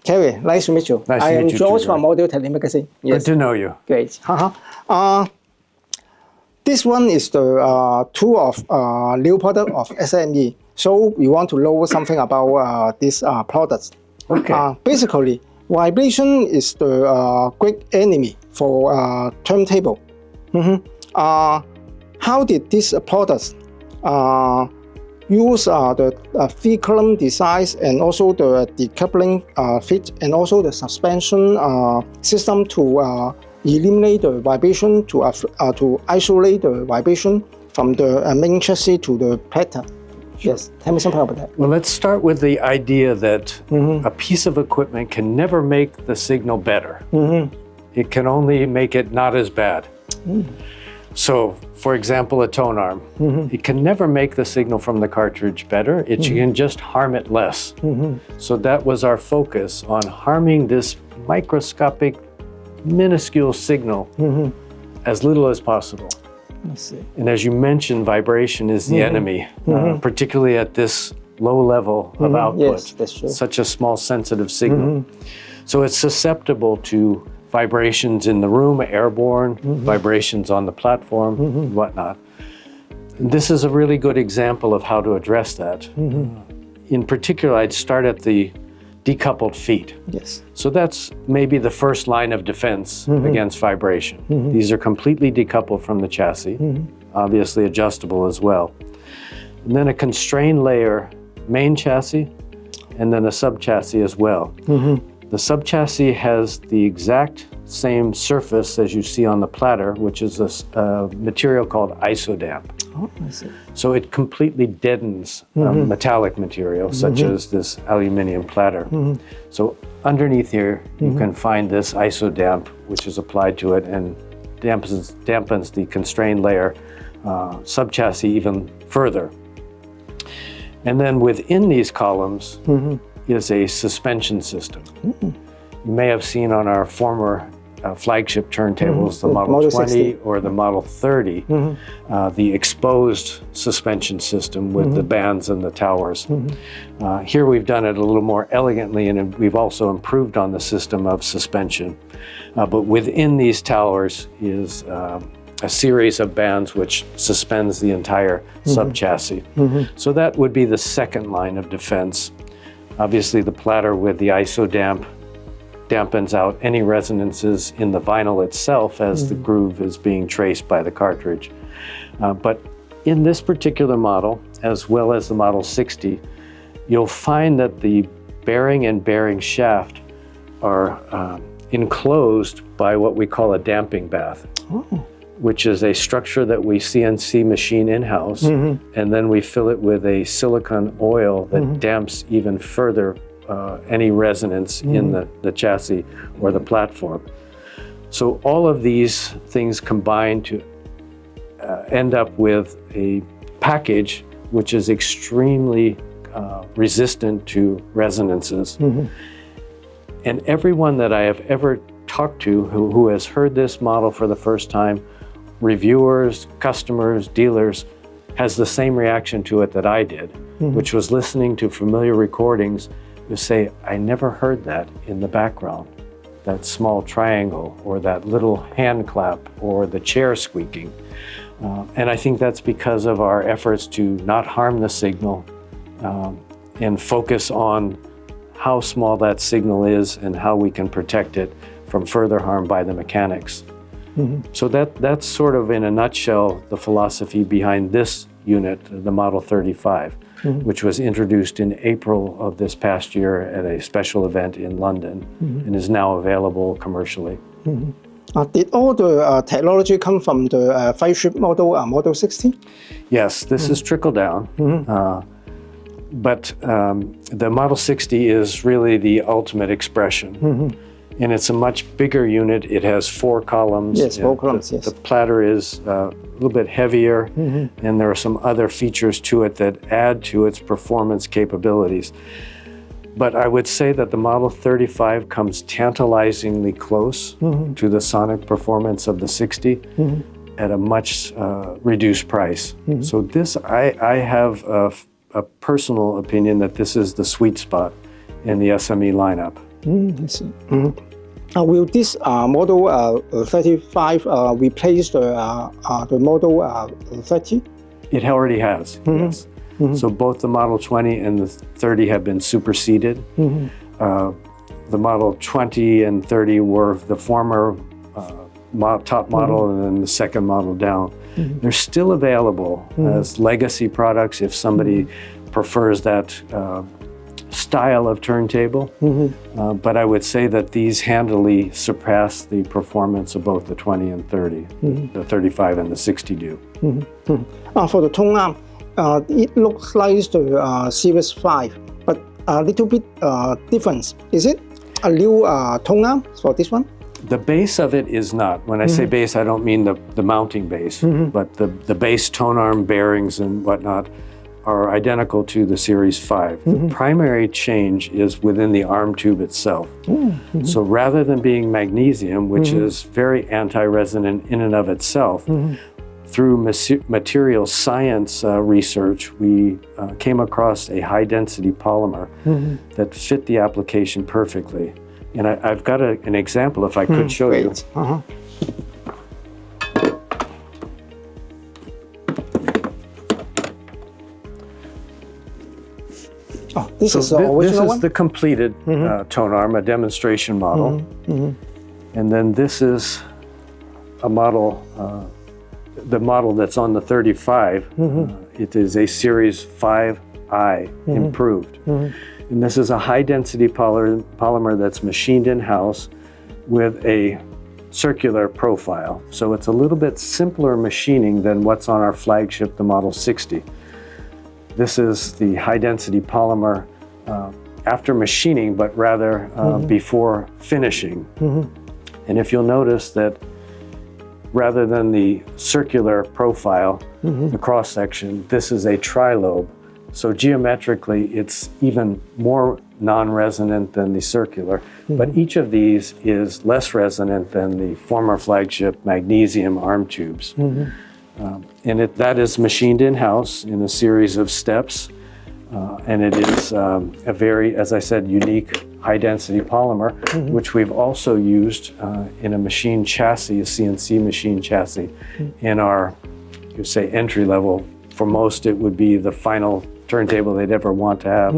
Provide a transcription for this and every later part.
Karry, nice to meet you. Nice I to am meet you George too, from Model Tele Magazine. Yes. Good to know you. Great. This one is the tool of new product of SME. So we want to know something about this products. Okay. Basically, vibration is the great enemy for turntable. How did this products use the three column designs and also the decoupling fit and also the suspension system to eliminate the vibration to isolate the vibration from the main chassis to the platter? Yes, tell me something about that. Well, let's start with the idea that a piece of equipment can never make the signal better. It can only make it not as bad. So, for example, a tone arm. It can never make the signal from the cartridge better. It can just harm it less. So that was our focus, on harming this microscopic, minuscule signal as little as possible. I see. And as you mentioned, vibration is the enemy, particularly at this low level of output. Yes, that's true. Such a small sensitive signal. So it's susceptible to vibrations in the room, airborne, vibrations on the platform, whatnot. And this is a really good example of how to address that. In particular, I'd start at the decoupled feet. Yes. So that's maybe the first line of defense against vibration. These are completely decoupled from the chassis, obviously adjustable as well. And then a constrained layer, main chassis, and then a sub-chassis as well. The sub-chassis has the exact same surface as you see on the platter, which is a material called Isodamp. Oh, I see. So it completely deadens metallic material, such as this aluminum platter. So underneath here, you can find this Isodamp, which is applied to it and dampens the constrained layer sub-chassis even further. And then within these columns is a suspension system. You may have seen on our former flagship turntables, the Model 20 60. or the Model 30, the exposed suspension system with the bands and the towers. Here we've done it a little more elegantly, and we've also improved on the system of suspension. But within these towers is a series of bands which suspends the entire sub-chassis. So that would be the second line of defense. Obviously, the platter with the Isodamp dampens out any resonances in the vinyl itself as the groove is being traced by the cartridge. But in this particular model, as well as the Model 60, you'll find that the bearing and bearing shaft are enclosed by what we call a damping bath, which is a structure that we CNC machine in-house, and then we fill it with a silicone oil that damps even further any resonance in the chassis or the platform. So all of these things combine to end up with a package which is extremely resistant to resonances. And everyone that I have ever talked to who has heard this model for the first time, reviewers, customers, dealers, has the same reaction to it that I did, which was listening to familiar recordings to say, I never heard that in the background, that small triangle or that little hand clap or the chair squeaking. And I think that's because of our efforts to not harm the signal and focus on how small that signal is and how we can protect it from further harm by the mechanics. So that's sort of in a nutshell the philosophy behind this unit, the Model 35, which was introduced in April of this past year at a special event in London and is now available commercially. Did all the technology come from the flagship model, Model 60? Yes, this is trickle down. But the Model 60 is really the ultimate expression. And it's a much bigger unit. It has 4 columns. Yes, 4 columns, yes. The platter is a little bit heavier, and there are some other features to it that add to its performance capabilities. But I would say that the Model 35 comes tantalizingly close to the sonic performance of the 60 at a much reduced price. So this, I have a personal opinion that this is the sweet spot in the SME lineup. I see. Will this model 35 replace the model 30? It already has, yes. So both the Model 20 and the 30 have been superseded. The Model 20 and 30 were the former top model and then the second model down. They're still available as legacy products if somebody prefers that style of turntable, but I would say that these handily surpass the performance of both the 20 and 30, the 35 and the 60 do. For the tone arm, it looks like the Series 5, but a little bit different. Is it a new tone arm for this one? The base of it is not. When I say base, I don't mean the mounting base, but the base tone arm bearings and whatnot are identical to the Series 5. The primary change is within the arm tube itself. So rather than being magnesium, which is very anti-resonant in and of itself, through material science research, we came across a high-density polymer that fit the application perfectly. And I've got an example, if I could show you. Oh, this is the original this is one? the completed tone arm, a demonstration model. And then this is a model, the model that's on the 35. It is a Series 5i improved. And this is a high-density polymer that's machined in-house with a circular profile. So it's a little bit simpler machining than what's on our flagship, the Model 60. This is the high-density polymer after machining, but rather before finishing. And if you'll notice that rather than the circular profile, the cross-section, this is a tri-lobe. So geometrically, it's even more non-resonant than the circular, but each of these is less resonant than the former flagship magnesium arm tubes. And that is machined in-house in a series of steps, and it is a very, as I said, unique high-density polymer, which we've also used in a machine chassis, a CNC machine chassis, in our, you say, entry-level. For most, it would be the final turntable they'd ever want to have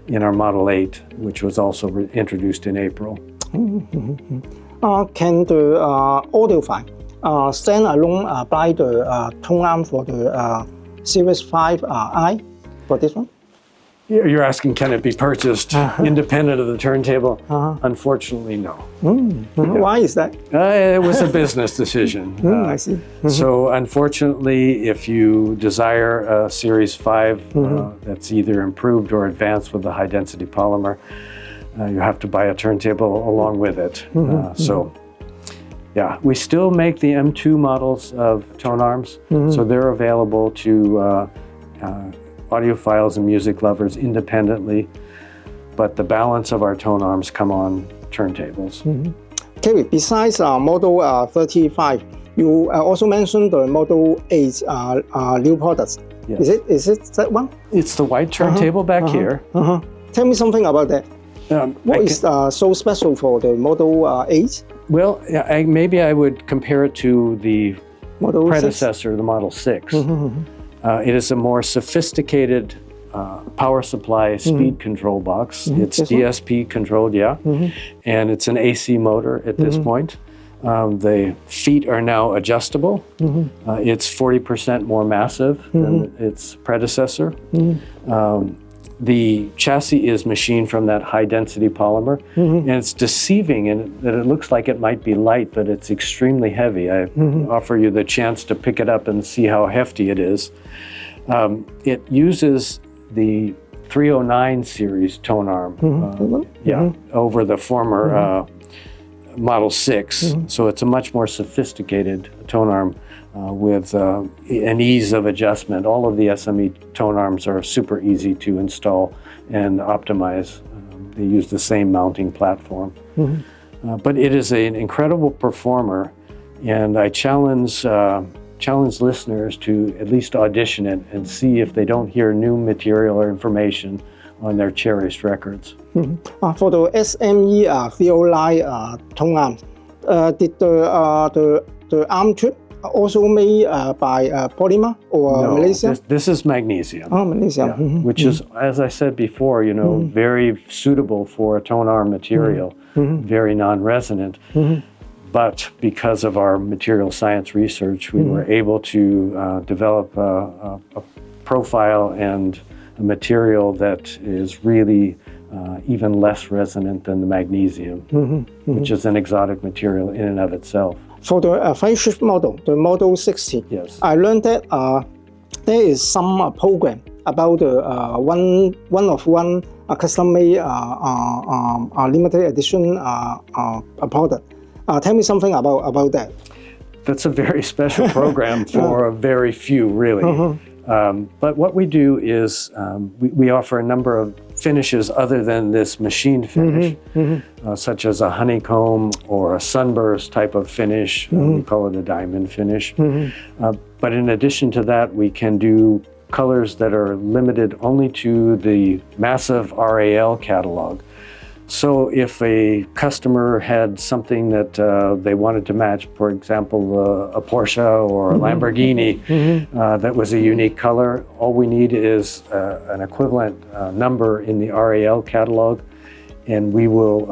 in our Model 8, which was also introduced in April. Can the audiophile stand alone by the tone arm for the Series 5i for this one? You're asking, can it be purchased independent of the turntable? Unfortunately, no. Why is that? It was a business decision. I see. So unfortunately, if you desire a Series 5 that's either improved or advanced with the high-density polymer, you have to buy a turntable along with it. So yeah, we still make the M2 models of tone arms, so they're available to audiophiles and music lovers independently, but the balance of our tone arms come on turntables. Karry, besides Model 35, you also mentioned the Model 8 new products. Yes. Is it that one? It's the white turntable back here. Tell me something about that. What is so special for the Model 8? Well, maybe I would compare it to the Model predecessor, the Model 6. It is a more sophisticated power supply speed control box. It's DSP controlled, and it's an AC motor at this point. The feet are now adjustable. It's 40% more massive than its predecessor. The chassis is machined from that high-density polymer, and it's deceiving in that it looks like it might be light, but it's extremely heavy. I offer you the chance to pick it up and see how hefty it is. It uses the 309 series tone arm, over the former Model 6. So it's a much more sophisticated tone arm with an ease of adjustment. All of the SME tone arms are super easy to install and optimize. They use the same mounting platform. But it is an incredible performer, and I challenge listeners to at least audition it and see if they don't hear new material or information on their cherished records. For the SME Theolite tone arms, did the arm tube also made by polymer or No, Malaysia? This is magnesium. Oh, Malaysia. Which is, as I said before, very suitable for a tone arm material, very non-resonant. But because of our material science research, we were able to develop a profile and a material that is really even less resonant than the magnesium, which is an exotic material in and of itself. For the flagship model, the Model 60, Yes. I learned that there is some program about the one-of-one custom-made limited edition product. Tell me something about that. That's a very special program for a very few, really. But what we do is we offer a number of finishes other than this machined finish, such as a honeycomb or a sunburst type of finish. We call it a diamond finish. But in addition to that, we can do colors that are limited only to the massive RAL catalog. So if a customer had something that they wanted to match, for example, a Porsche or a Lamborghini that was a unique color, all we need is an equivalent number in the RAL catalog, and we will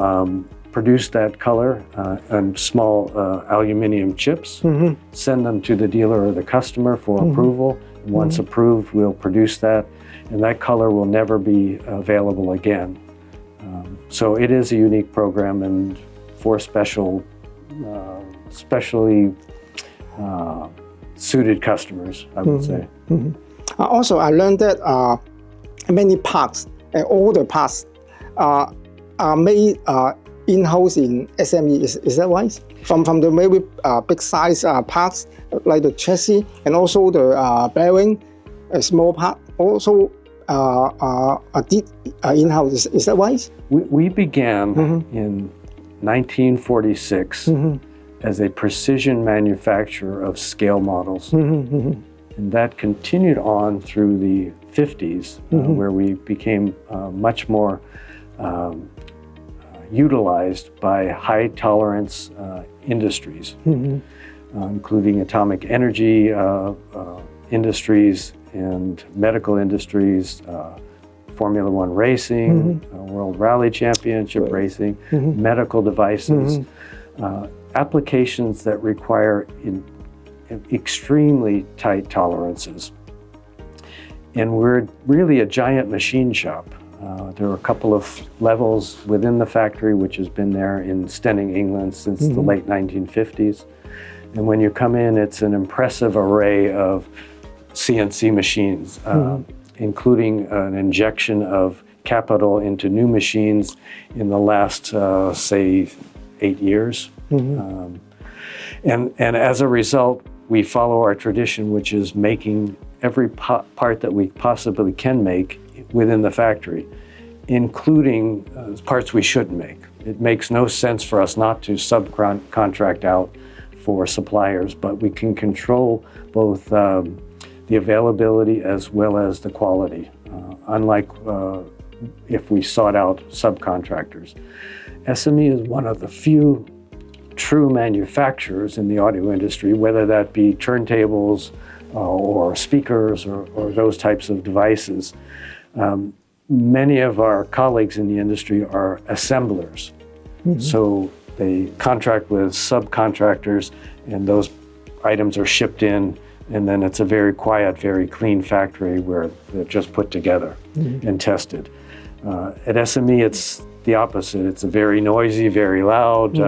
produce that color on small aluminum chips, send them to the dealer or the customer for approval. Once approved, we'll produce that, and that color will never be available again. So it is a unique program and for specially suited customers, I would say. Also, I learned that many parts, all the parts are made in-house in SME. Is that right? From the maybe big size parts like the chassis and also the bearing, a small part also in-house. Is that right? We began in 1946 as a precision manufacturer of scale models. And that continued on through the 50s, where we became much more utilized by high tolerance industries, including atomic energy industries and medical industries, Formula One racing, World Rally Championship racing, medical devices, applications that require extremely tight tolerances. And we're really a giant machine shop. There are a couple of levels within the factory, which has been there in Stenning, England since the late 1950s. And when you come in, it's an impressive array of CNC machines, including an injection of capital into new machines in the last, say, 8 years. And as a result, we follow our tradition, which is making every part that we possibly can make within the factory, including parts we shouldn't make. It makes no sense for us not to subcontract out for suppliers, but we can control both the availability as well as the quality, unlike if we sought out subcontractors. SME is one of the few true manufacturers in the audio industry, whether that be turntables or speakers or those types of devices. Many of our colleagues in the industry are assemblers. So they contract with subcontractors and those items are shipped in, and then it's a very quiet, very clean factory where they're just put together and tested. At SME, it's the opposite. It's a very noisy, very loud,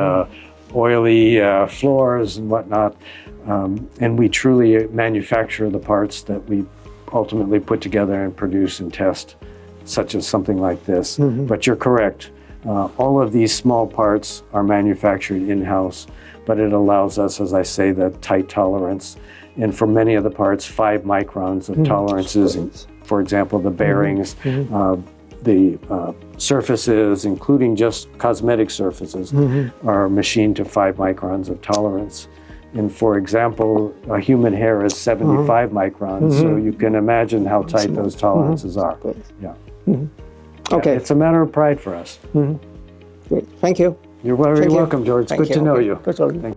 oily floors and whatnot. And we truly manufacture the parts that we ultimately put together and produce and test, such as something like this. But you're correct. All of these small parts are manufactured in-house, but it allows us, as I say, that tight tolerance. And for many of the parts, 5 microns of tolerances. For example, the bearings, the surfaces, including just cosmetic surfaces, are machined to 5 microns of tolerance. And for example, a human hair is 75 microns, so you can imagine how tight those tolerances are. Yeah. Okay. It's a matter of pride for us. Great. Thank you. You're very welcome, George. It's good to know you. Good.